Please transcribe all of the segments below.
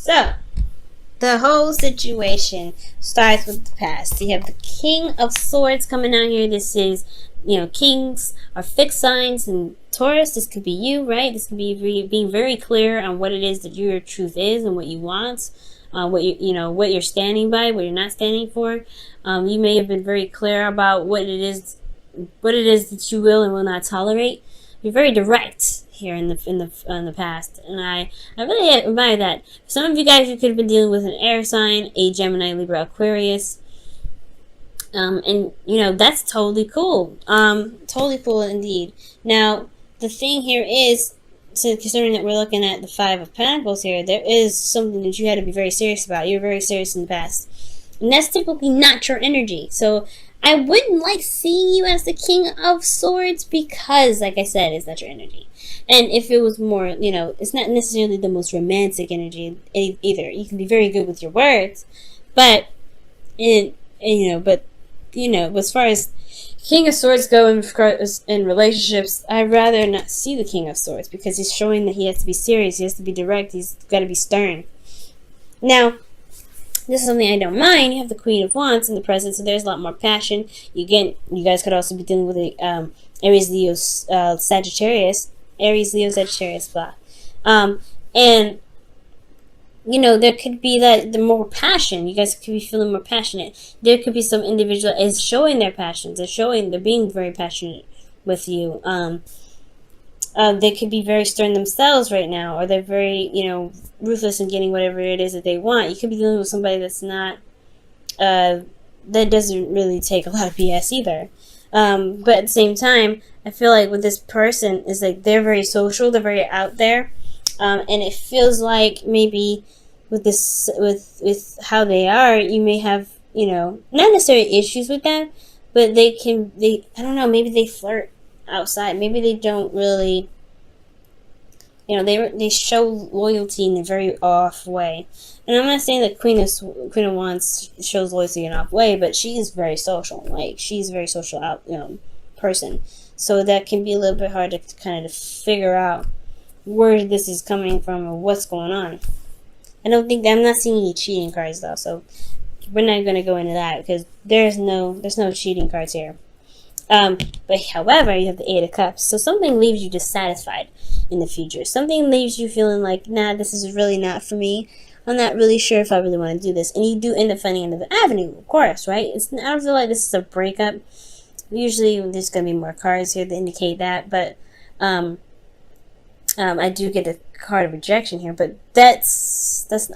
So, the whole situation starts with the past. You have the King of Swords coming out here. This is, kings are fixed signs, and Taurus, this could be you, right? This could be being very clear on what it is that your truth is and what you want, what you're standing by, what you're not standing for. You may have been very clear about what it is that you will and will not tolerate. You're very direct here in the past, and I really admire that. Some of you guys, you could have been dealing with an air sign, a Gemini, Libra, Aquarius, and that's totally cool. Totally cool indeed. Now, the thing here is, so considering that we're looking at the Five of Pentacles here, there is something that you had to be very serious about. You're very serious in the past, and that's typically not your energy. So I wouldn't like seeing you as the King of Swords because, like I said, it's not your energy. And if it was more, it's not necessarily the most romantic energy either. You can be very good with your words, but as far as King of Swords go in relationships, I'd rather not see the King of Swords because he's showing that he has to be serious, he has to be direct, he's got to be stern. Now, this is something I don't mind. You have the Queen of Wands in the present, so there's a lot more passion. You guys could also be dealing with a Aries, Leo, Sagittarius. Aries, Leo, Sagittarius, blah. And there could be the more passion. You guys could be feeling more passionate. There could be some individual is showing their passions. They're being very passionate with you. They could be very stern themselves right now, or they're very, ruthless in getting whatever it is that they want. You could be dealing with somebody that's not, that doesn't really take a lot of BS either. But at the same time, I feel like with this person is like they're very social, they're very out there, and it feels like maybe with this, with how they are, you may have, not necessarily issues with them, but I don't know, maybe they flirt outside, maybe they don't really, they show loyalty in a very off way. And I'm not saying that Queen of Wands shows loyalty in an off way, but she is very social. Like, she's a very social person. So that can be a little bit hard to kind of figure out where this is coming from or what's going on. I'm not seeing any cheating cards though, so we're not going to go into that because there's no cheating cards here. But however, you have the Eight of Cups, so something leaves you dissatisfied in the future. Something leaves you feeling like, nah, this is really not for me. I'm not really sure if I really want to do this. And you do end up finding another avenue, of course, right? I don't feel like this is a breakup. Usually there's going to be more cards here to indicate that, but I do get a card of rejection here, but this is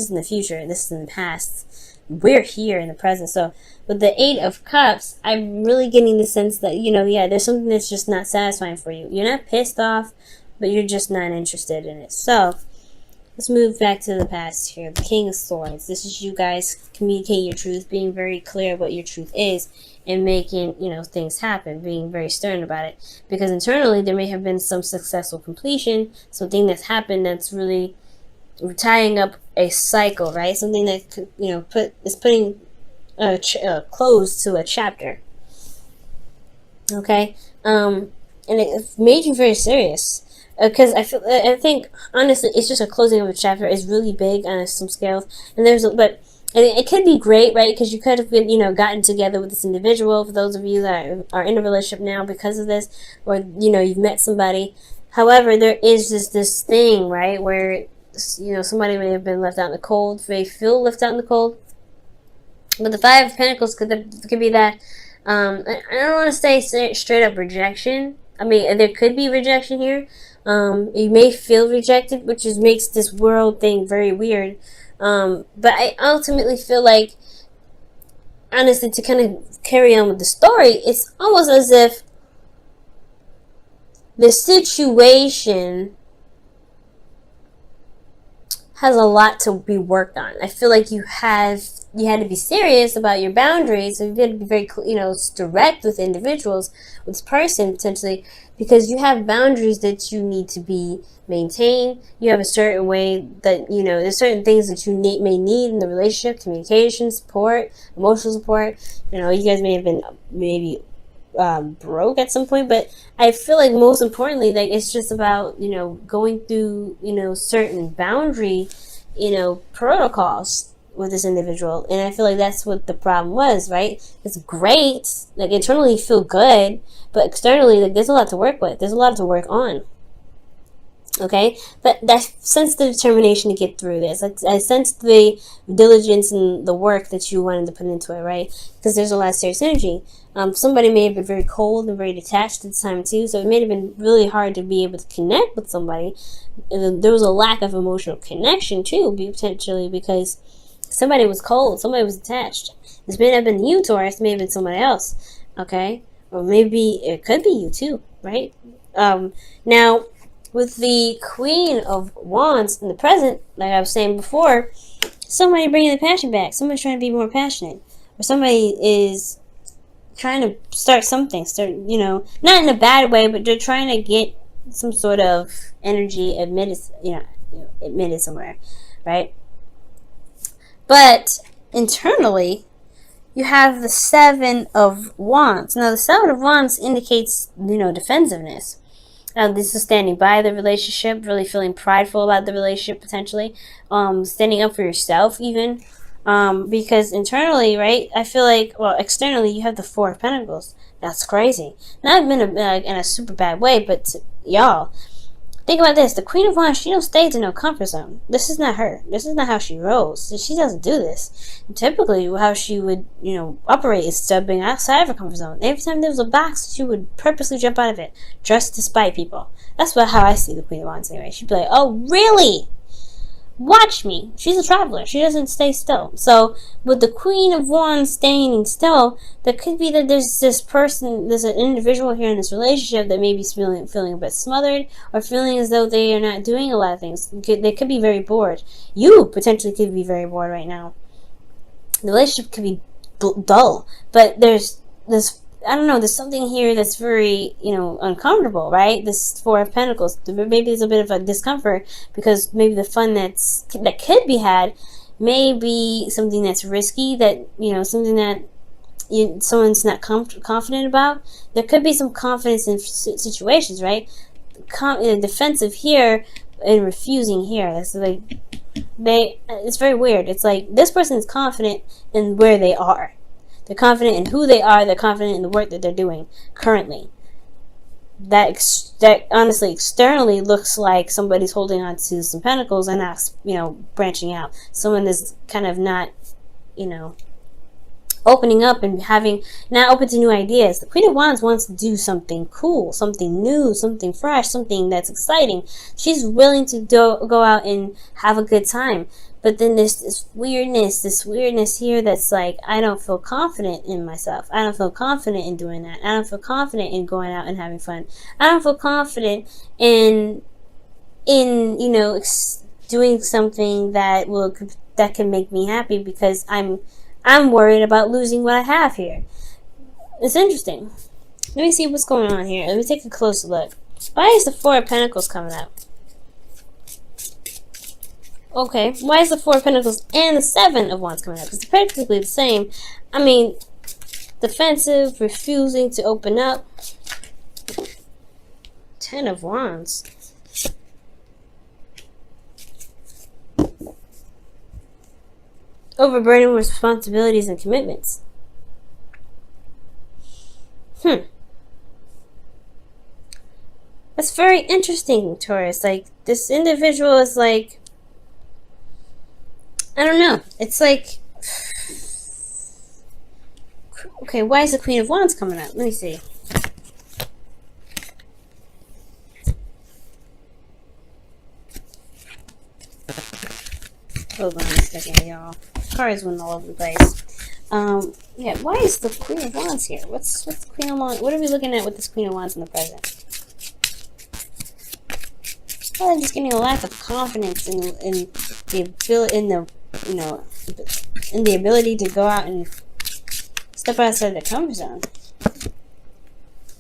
in the future, this is in the past. We're here in the present. So with the Eight of Cups, I'm really getting the sense that, there's something that's just not satisfying for you. You're not pissed off, but you're just not interested in it. So let's move back to the past here. The King of Swords. This is you guys communicating your truth, being very clear what your truth is, and making, things happen, being very stern about it. Because internally, there may have been some successful completion, something that's happened that's really tying up a cycle, right? Something that, is putting a close to a chapter. Okay? And it made you very serious. Because I think, honestly, it's just a closing of a chapter. It's really big on some scales. And but it could be great, right? Because you could have been, gotten together with this individual. For those of you that are in a relationship now because of this, or, you've met somebody. However, there is this thing, right, where, somebody may have been left out in the cold, may feel left out in the cold. But the Five of Pentacles could be that, I don't want to say straight up rejection. I mean, there could be rejection here. You may feel rejected, which makes this world thing very weird. But I ultimately feel like, honestly, to kind of carry on with the story, it's almost as if the situation has a lot to be worked on. I feel like you had to be serious about your boundaries. So you had to be very, direct with individuals, with this person potentially, because you have boundaries that you need to be maintained. You have a certain way that, there's certain things that you may need in the relationship: communication, support, emotional support. You guys may have been maybe broke at some point, but I feel like most importantly, like, it's just about, going through, certain boundary protocols with this individual, and I feel like that's what the problem was, right? It's great, like internally you feel good, but externally, like, there's a lot to work with. There's a lot to work on. Okay, but I sense the determination to get through this. I sense the diligence and the work that you wanted to put into it, right? Because there's a lot of serious energy. Somebody may have been very cold and very detached at the time too, so it may have been really hard to be able to connect with somebody. There was a lack of emotional connection too, potentially, because somebody was cold, somebody was attached. This may not have been you, Taurus. It may have been somebody else, okay? Or maybe it could be you too, right? Now, with the Queen of Wands in the present, like I was saying before, somebody bringing the passion back. Somebody's trying to be more passionate. Or somebody is trying to start something. Not in a bad way, but they're trying to get some sort of energy admitted somewhere, right? But internally, you have the Seven of Wands. Now, the Seven of Wands indicates, defensiveness. This is standing by the relationship, really feeling prideful about the relationship, potentially. Standing up for yourself, even. Because internally, right, I feel like, externally, you have the Four of Pentacles. That's crazy. Not in a super bad way, but y'all, think about this. The Queen of Wands, she don't stay in no comfort zone. This is not her. This is not how she rolls. She doesn't do this. Typically, how she would, operate is stepping outside of her comfort zone. Every time there was a box, she would purposely jump out of it, just to spite people. That's how I see the Queen of Wands anyway. She'd be like, oh, really? Watch me. She's a traveler. She doesn't stay still. So, with the Queen of Wands staying still, there could be that there's an individual here in this relationship that may be feeling a bit smothered, or feeling as though they are not doing a lot of things. They could be very bored. You potentially could be very bored right now. The relationship could be dull, but there's something here that's very, uncomfortable, right? This Four of Pentacles. Maybe there's a bit of a discomfort because maybe the fun that could be had may be something that's risky, that, something that someone's not confident about. There could be some confidence in situations, right? Defensive here and refusing here. It's like it's very weird. It's like this person is confident in where they are. They're confident in who they are. They're confident in the work that they're doing currently. That honestly, externally looks like somebody's holding on to some pentacles and not, branching out. Someone is kind of not, opening up and not open to new ideas. The Queen of Wands wants to do something cool, something new, something fresh, something that's exciting. She's willing to go out and have a good time. But then there's this weirdness here that's like, I don't feel confident in myself. I don't feel confident in doing that. I don't feel confident in going out and having fun. I don't feel confident in doing something that can make me happy, because I'm worried about losing what I have here. It's interesting. Let me see what's going on here. Let me take a closer look. Why is the Four of Pentacles coming up? Okay, why is the Four of Pentacles and the Seven of Wands coming up? Because they're practically the same. I mean, defensive, refusing to open up. Ten of Wands. Overburdened with responsibilities and commitments. That's very interesting, Taurus. Like, this individual is like, I don't know. It's like, okay, why is the Queen of Wands coming up? Let me see. Hold on a second, y'all. Cards went all over the place. Yeah, why is the Queen of Wands here? What's the Queen of Wands? What are we looking at with this Queen of Wands in the present? Well, I'm just getting a lack of confidence in the ability to go out and step outside the comfort zone.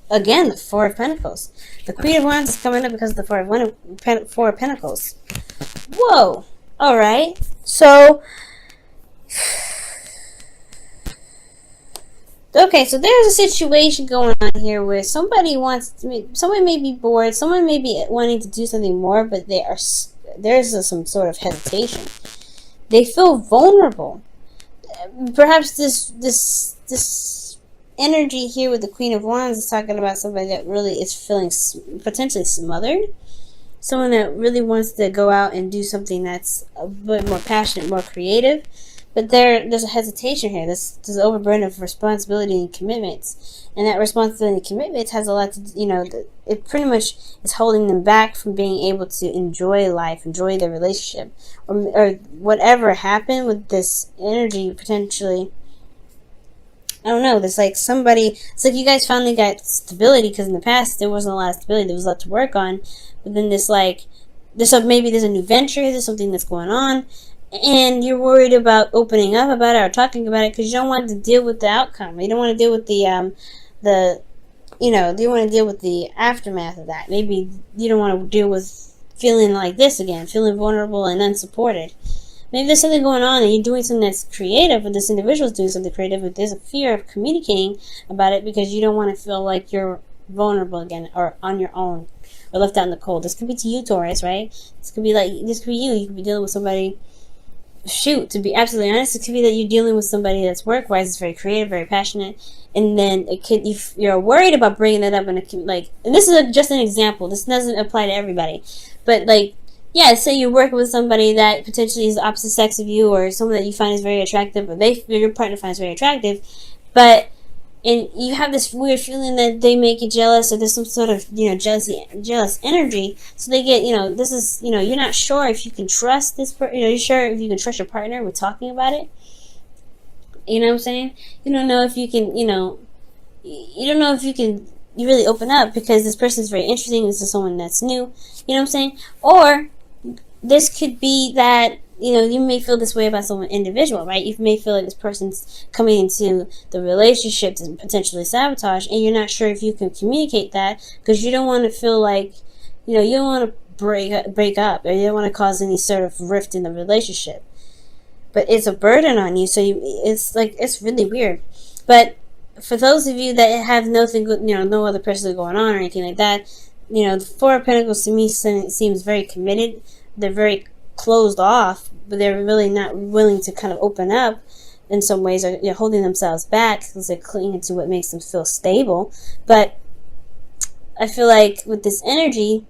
Again, the Four of Pentacles. The Queen of Wands is coming up because of the Four of Pentacles. Whoa! Alright, so okay, so there's a situation going on here where someone may be bored, someone may be wanting to do something more, but there's some sort of hesitation. They feel vulnerable. Perhaps this energy here with the Queen of Wands is talking about somebody that really is feeling potentially smothered. Someone that really wants to go out and do something that's a bit more passionate, more creative. But there's a hesitation here. There's an overburden of responsibility and commitments. And that responsibility and commitments has a lot to, it pretty much is holding them back from being able to enjoy life, enjoy their relationship. Or whatever happened with this energy, potentially. I don't know. There's like somebody, it's like you guys finally got stability, because in the past there wasn't a lot of stability. There was a lot to work on. But then maybe there's a new venture, there's something that's going on. And you're worried about opening up about it or talking about it because you don't want to deal with the outcome. You don't want to deal with you don't want to deal with the aftermath of that. Maybe you don't want to deal with feeling like this again, feeling vulnerable and unsupported. Maybe there's something going on and you're doing something that's creative, or this individual is doing something creative, but there's a fear of communicating about it because you don't want to feel like you're vulnerable again or on your own or left out in the cold. This could be to you, Taurus, right? This could be you. You could be dealing with somebody. To be absolutely honest, it could be that you're dealing with somebody that's work-wise, is very creative, very passionate, and then you're worried about bringing that up, and this is just an example. This doesn't apply to everybody, but say you're working with somebody that potentially is the opposite sex of you, or someone that you find is very attractive, or your partner finds very attractive, and you have this weird feeling that they make you jealous, or there's some sort of, jealous energy. So they get, this is, you're not sure if you can trust this person, you're sure if you can trust your partner with talking about it. You know what I'm saying? You don't know if you can, you don't know if you really open up because this person is very interesting. This is someone that's new. You know what I'm saying? Or this could be that, you may feel this way about someone individual, right? You may feel like this person's coming into the relationship to potentially sabotage, and you're not sure if you can communicate that because you don't want to feel like, you don't want to break up, or you don't want to cause any sort of rift in the relationship. But it's a burden on you, so it's really weird. But for those of you that have nothing, no other person going on or anything like that, the Four of Pentacles to me seems very committed. They're very closed off, but they're really not willing to kind of open up in some ways, or holding themselves back because they're clinging to what makes them feel stable. But I feel like with this energy,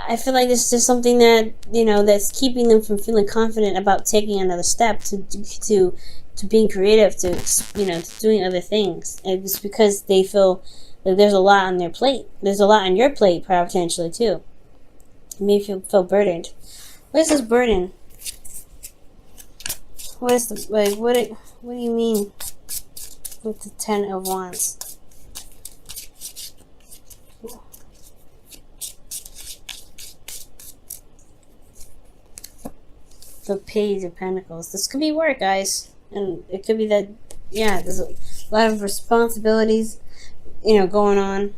I feel like there's just something that that's keeping them from feeling confident about taking another step to being creative, to doing other things. And it's because they feel like there's a lot on their plate. There's a lot on your plate potentially too. You may feel burdened. What is this burden? What is what do you mean with the Ten of Wands? The Page of Pentacles. This could be work, guys, and it could be that there's a lot of responsibilities, going on.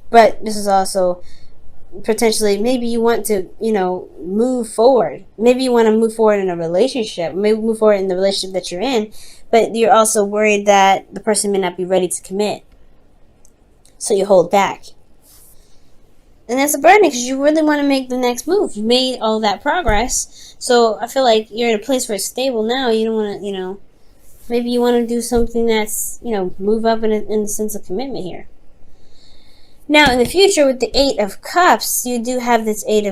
But this is also potentially, maybe you want to, move forward. Maybe you want to move forward in a relationship. Maybe move forward in the relationship that you're in. But you're also worried that the person may not be ready to commit. So you hold back. And that's a burden because you really want to make the next move. You made all that progress. So I feel like you're in a place where it's stable now. You don't want to, maybe you want to do something that's, move up in the sense of commitment here. Now, in the future, with the Eight of Cups, you do have this you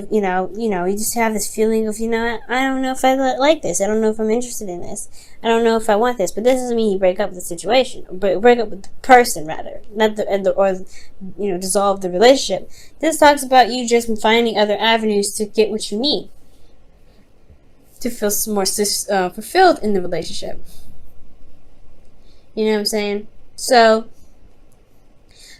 just have this feeling of, I don't know if I like this. I don't know if I'm interested in this. I don't know if I want this. But this doesn't mean you break up with the situation. Break up with the person, rather. Not dissolve the relationship. This talks about you just finding other avenues to get what you need. To feel more fulfilled in the relationship. You know what I'm saying?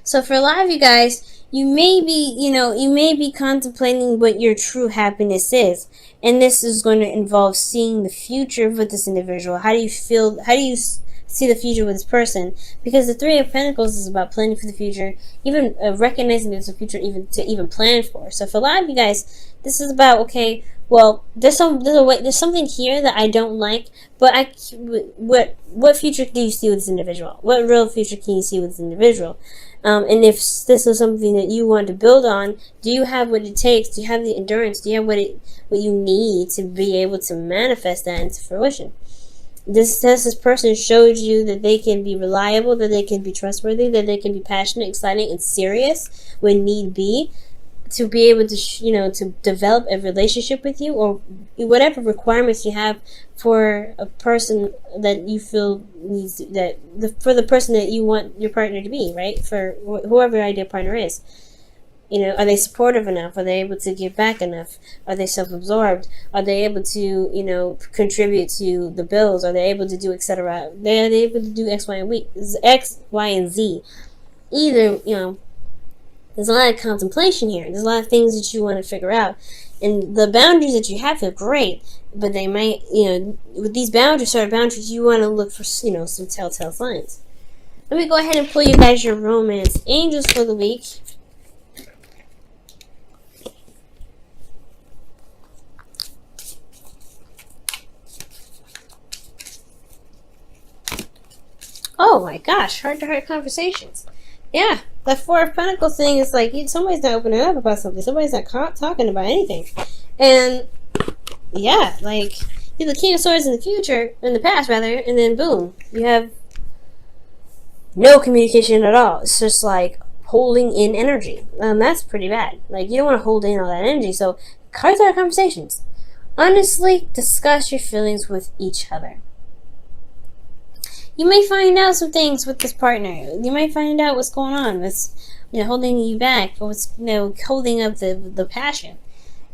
So for a lot of you guys, you may be contemplating what your true happiness is. And this is going to involve seeing the future with this individual. How do you see the future with this person? Because the Three of Pentacles is about planning for the future, even recognizing there's a future even plan for. So for a lot of you guys, this is about, okay, well, there's something here that I don't like, but what future do you see with this individual? What real future can you see with this individual? And if this is something that you want to build on, do you have what it takes? Do you have the endurance? Do you have what you need to be able to manifest that into fruition? This person showed you that they can be reliable, that they can be trustworthy, that they can be passionate, exciting, and serious when need be, to be able to to develop a relationship with you, or whatever requirements you have for a person that you feel needs for the person that you want your partner to be, right? For whoever your ideal partner is. Are they supportive enough? Are they able to give back enough? Are they self-absorbed? Are they able to, contribute to the bills? Are they able to do etc.? Are they able to do X, Y, and Z? Either, there's a lot of contemplation here. There's a lot of things that you want to figure out. And the boundaries that you have are great, but they might, with these boundaries, you want to look for, some telltale signs. Let me go ahead and pull you guys your romance angels for the week. Oh my gosh, heart-to-heart conversations. Yeah, the Four of Pentacles thing is like somebody's not opening up about something. Somebody's not talking about anything. And yeah, like you're the King of Swords in the past rather, and then boom, you have no communication at all. It's just like holding in energy. That's pretty bad. Like you don't want to hold in all that energy. So heart-to-heart conversations. Honestly, discuss your feelings with each other. You may find out some things with this partner. You might find out what's going on. What's holding you back, or what's holding up the passion.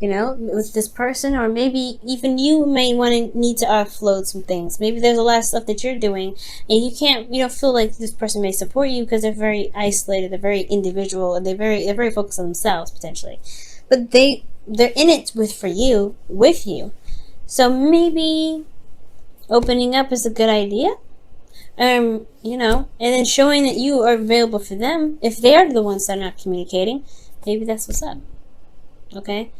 With this person, or maybe even you may need to offload some things. Maybe there's a lot of stuff that you're doing, and you don't feel like this person may support you because they're very isolated, they're very individual, and they're very focused on themselves potentially. But they're in it with you. So maybe opening up is a good idea. And then showing that you are available for them. If they are the ones that are not communicating, maybe that's what's up. Okay?